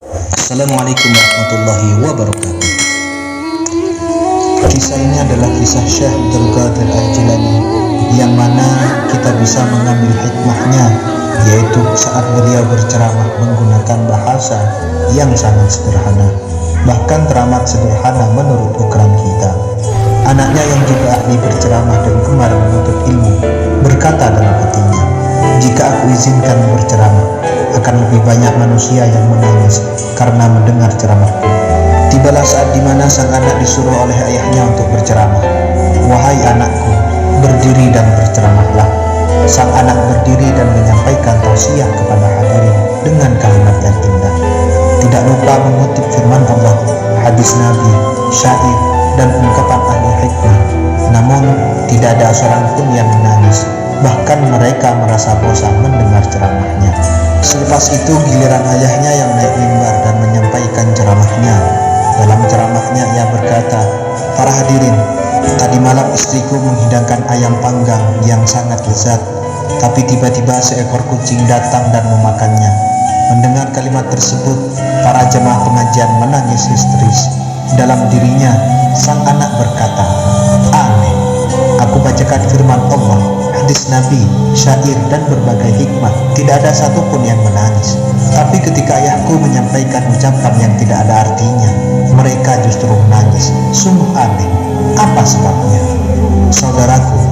Assalamualaikum warahmatullahi wabarakatuh. Kisah ini adalah kisah Syekh Abdul Qadir Al-Jilani, yang mana kita bisa mengambil hikmahnya, yaitu saat beliau berceramah menggunakan bahasa yang sangat sederhana, bahkan teramat sederhana menurut ukuran kita. Anaknya yang juga ahli berceramah dan gemar menuntut ilmu berkata dalam hatinya, "Jika aku izinkan berceramah, akan lebih banyak manusia yang menangis karena mendengar ceramahku." Tibalah saat dimana sang anak disuruh oleh ayahnya untuk berceramah. "Wahai anakku, berdiri dan berceramahlah." Sang anak berdiri dan menyampaikan tausiah kepada hadirin dengan kalimat yang indah. Tidak lupa mengutip firman Allah, hadis Nabi, syair, dan ungkapan ahli hikmah. Namun tidak ada seorang pun yang menangis, bahkan mereka merasa bosan mendengar ceramahnya. Selepas itu giliran ayahnya yang naik mimbar dan menyampaikan ceramahnya. Dalam ceramahnya ia berkata, "Para hadirin, tadi malam istriku menghidangkan ayam panggang yang sangat lezat, tapi tiba-tiba seekor kucing datang dan memakannya." Mendengar kalimat tersebut, para jemaah pengajian menangis histeris. Dalam dirinya, sang anak berkata, "Aneh, aku bacakan firman Allah, hadis Nabi, syair, dan berbagai hikmah, tidak ada satupun yang menangis. Tapi ketika ayahku menyampaikan ucapan yang tidak ada artinya, mereka justru menangis. Sungguh aneh, apa sebabnya?" Saudaraku,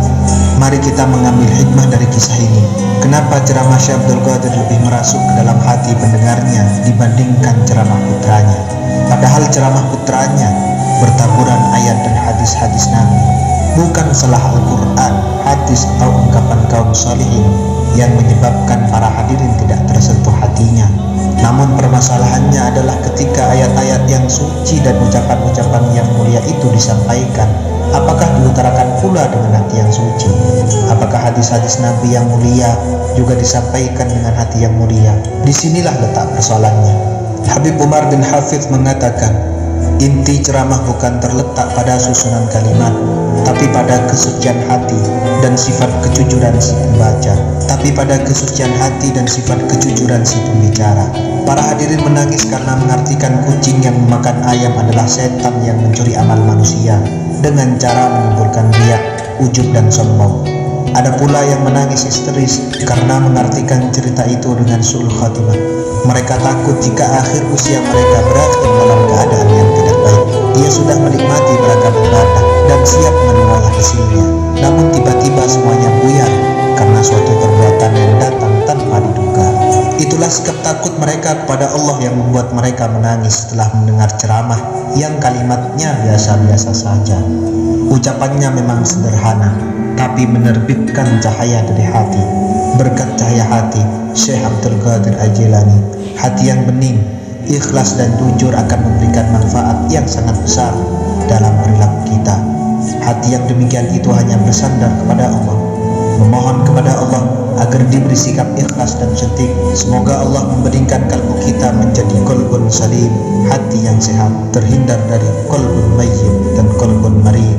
mari kita mengambil hikmah dari kisah ini. Kenapa ceramah Syekh Abdul Qadir lebih merasuk ke dalam hati pendengarnya dibandingkan ceramah putranya? Padahal ceramah putranya bertaburan ayat dan hadis-hadis Nabi, bukan salah Al-Quran, hadis, atau ungkapan kaum salihin yang menyebabkan para hadirin tidak tersentuh hatinya. Namun permasalahannya adalah ketika ayat-ayat yang suci dan ucapan-ucapan yang mulia itu disampaikan, apakah diutarakan pula dengan hati yang suci? Apakah hadis-hadis Nabi yang mulia juga disampaikan dengan hati yang mulia? Disinilah letak persoalannya. Habib Umar bin Hafidh mengatakan, inti ceramah bukan terletak pada susunan kalimat, tapi pada kesucian hati dan sifat kejujuran si pembaca, si pembicara. Para hadirin menangis karena mengartikan kucing yang memakan ayam adalah setan yang mencuri amal manusia dengan cara menimbulkan riya, ujub, dan sombong. Ada pula yang menangis histeris karena mengartikan cerita itu dengan su'ul khatimah. Mereka takut jika akhir usia mereka berakhir dalam keadaan yang tidak baik. Ia sudah menikmati beragam ibadah dan siap menuai hasilnya, namun tiba-tiba semuanya buyar karena suatu perbuatan yang datang tanpa diduga. Itulah sikap takut mereka kepada Allah yang membuat mereka menangis setelah mendengar ceramah yang kalimatnya biasa-biasa saja. Ucapannya memang sederhana, tapi menerbitkan cahaya dari hati. Berkat cahaya hati Syekh Abdul Qadir Al-Jilani, hati yang bening, ikhlas, dan jujur akan memberikan manfaat yang sangat besar dalam perilaku kita. Hati yang demikian itu hanya bersandar kepada Allah, memohon kepada Allah agar diberi sikap ikhlas dan setik. Semoga Allah memberikan kalbu kita menjadi qalbun salim, hati yang sehat, terhindar dari qalbun mayyit dan qalbun marid.